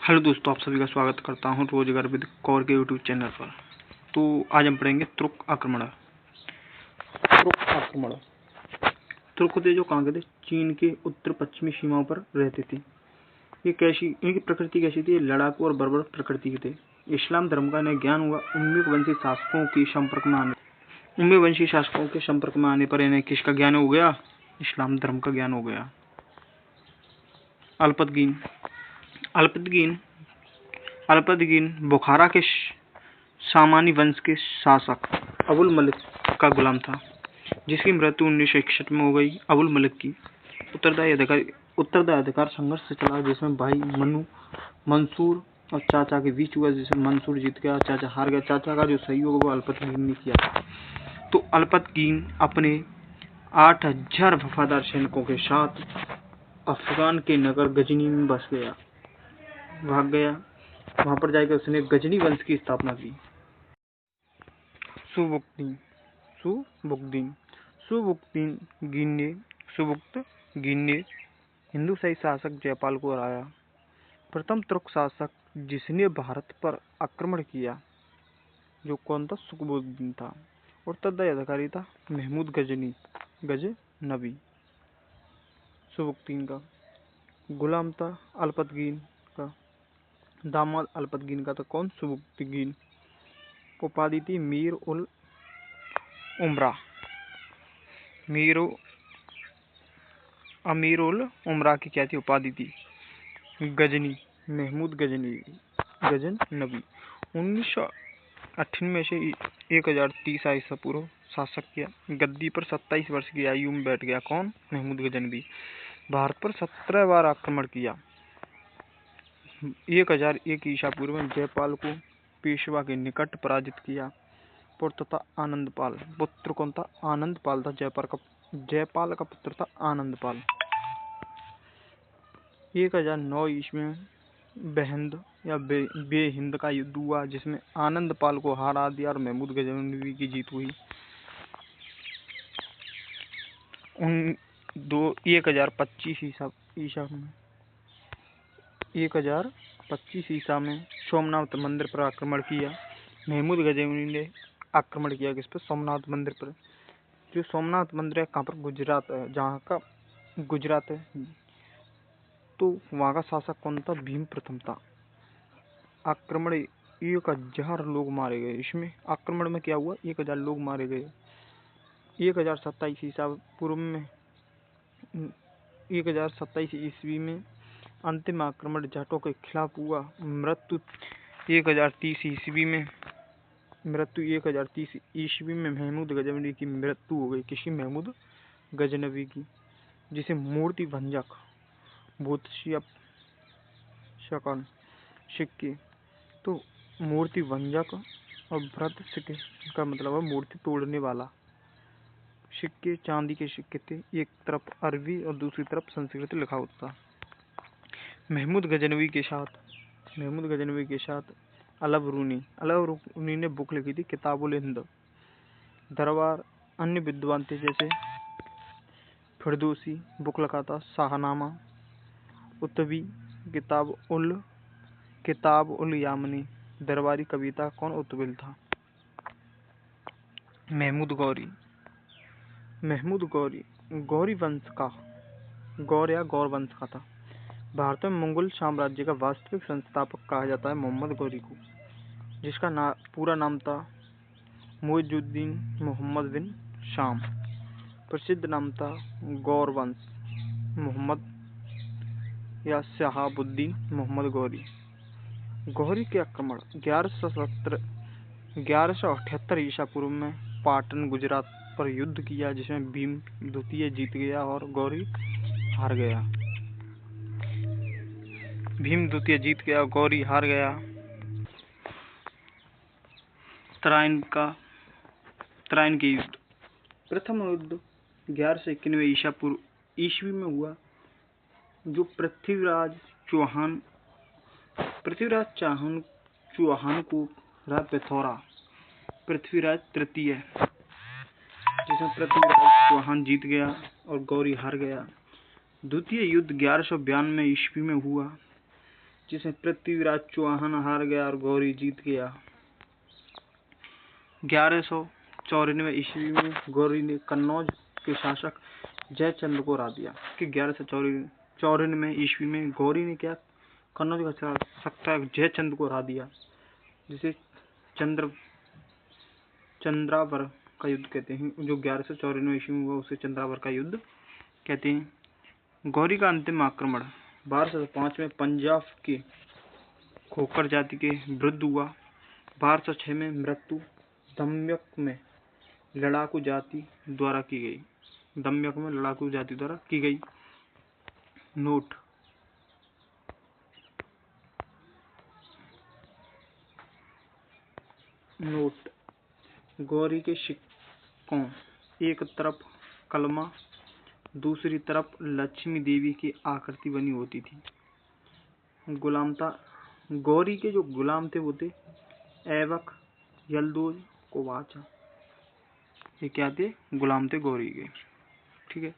Hello दोस्तों, आप सभी का स्वागत करता हूं रोजगार विद कौर के यूट्यूब चैनल पर। तो आज हम पढ़ेंगे तुर्क आक्रमण। तुर्क थे जो कहाँ के थे? चीन के उत्तर पश्चिमी सीमाओं पर रहते थे। ये कैसी, इनकी प्रकृति कैसी थी? लड़ाकू और बर्बर प्रकृति के थे। इस्लाम धर्म का इन्हें ज्ञान हुआ उम्मीदवंशी शासकों के संपर्क में आने पर इन्हें किसका ज्ञान हो गया? इस्लाम धर्म का ज्ञान हो गया। अल्पतगीन बुखारा के सामानी वंश के शासक अबुल मलिक का गुलाम था, जिसकी मृत्यु 1961 में हो गई। अबुल मलिक की उत्तरदायी अधिकार संघर्ष से चला, जिसमें भाई मंसूर और चाचा के बीच हुआ, जिसमें मंसूर जीत गया, चाचा हार गया। चाचा का जो सहयोग वो अल्पतगीन ने किया था। तो अल्पतगीन अपने 8000 वफादार सैनिकों के साथ अफगान के नगर गजनी में भाग गया। वहां पर जाकर उसने गजनी वंश की स्थापना की। सुबुक्तगीन ने हिंदू शाही शासक जयपाल को हराया। प्रथम तुर्क शासक जिसने भारत पर आक्रमण किया जो कौन था? सुबुक्तगीन था। उत्तरदायी अधिकारी था महमूद गजनवी। सुबुक्तगीन का गुलाम था अल्पतगीन का, दामाद अल्पतगीन का था कौन? सुबुक्तगीन। उपाधि थी मीर उल उमरा की क्या थी उपाधि थी? गजनी, महमूद गजनवी। 1998 से 1030 ईसा पूर्व शासक किया। गद्दी पर 27 वर्ष की आयु में बैठ गया कौन? महमूद गजनवी। भारत पर 17 बार आक्रमण किया। 1001 ईसा पूर्व में जयपाल को पेशवा के निकट पराजित किया। पुत्र था आनंदपाल। पुत्र कौन था? आनंदपाल था। जयपाल का पुत्र था आनंदपाल। 1009 ईस्वी में बेहिंद या बेहिंद का युद्ध हुआ, जिसमें आनंदपाल को हरा दिया और महमूद गजनवी की जीत हुई। 1025 ईसा में सोमनाथ मंदिर पर आक्रमण किया। महमूद गजनवी ने आक्रमण किया किस पर? सोमनाथ मंदिर पर। जो सोमनाथ मंदिर है कहाँ पर? गुजरात है, जहाँ का गुजरात है। तो वहाँ का शासक कौन था? भीम प्रथम था। आक्रमण 1000 लोग मारे गए। इसमें आक्रमण में क्या हुआ? 1000 लोग मारे गए। 1027 ईसा पूर्व में 1027 ईस्वी में अंतिम आक्रमण जाटों के खिलाफ हुआ। मृत्यु 1030 ईस्वी में महमूद गजनवी की मृत्यु हो गई। किसी? महमूद गजनवी की, जिसे मूर्ति भंजक भूतसिया शकन सिक्के। तो मूर्ति भंजक और भ्रत सिक्के का मतलब है मूर्ति तोड़ने वाला। सिक्के चांदी के सिक्के थे, एक तरफ अरबी और दूसरी तरफ संस्कृत लिखा होता। महमूद गजनवी के साथ अलाउरुनी ने बुक लिखी थी किताबुल हिंद। दरबार अन्य विद्वान थे, जैसे फिरदौसी बुक लिखा था शाहनामा, उत्तवी किताब उल यामनी। दरबारी कविता कौन? उत्तविल था। महमूद गौरी गौर वंश का था। भारत में मंगोल साम्राज्य का वास्तविक संस्थापक कहा जाता है मोहम्मद गौरी को, जिसका पूरा नाम था मुइजुद्दीन मोहम्मद बिन शाम। प्रसिद्ध नाम था गौर वंश मोहम्मद या शहाबुद्दीन मोहम्मद गौरी। गौरी के आक्रमण 1178 ईसा पूर्व में पाटन गुजरात पर युद्ध किया, जिसमें भीम द्वितीय जीत गया और गौरी हार गया। तराइन के युद्ध। प्रथम युद्ध 1191 ईसा पूर्व ईस्वी में हुआ, जो पृथ्वीराज चौहान को पिथौरा पृथ्वीराज तृतीय, जिसमें पृथ्वीराज चौहान जीत गया और गौरी हार गया। द्वितीय युद्ध 1192 ईस्वी में हुआ, जिसमें पृथ्वीराज चौहान हार गया और गौरी जीत गया। 1194 ईस्वी में गौरी ने कन्नौज के शासक जयचंद्र को हरा दिया। कि 1194 ईस्वी में गौरी ने क्या कन्नौज का शासक जयचंद्र को हरा दिया, जिसे चंद्रावर का युद्ध कहते हैं। जो 1194 ईस्वी में हुआ उसे चंद्रावर का युद्ध कहते हैं। गौरी का अंतिम आक्रमण 1205 में पंजाब के खोखर जाति के विरुद्ध हुआ। 1206 में मृत्यु दम्यक में लड़ाकू जाति द्वारा की गई। नोट गौरी के सिक्कों, एक तरफ कलमा, दूसरी तरफ लक्ष्मी देवी की आकृति बनी होती थी। गुलामता गौरी के जो गुलाम थे वो थे ऐबक, यल्दोज, कोवाचा। ये क्या थे? गुलाम थे गौरी के। ठीक है।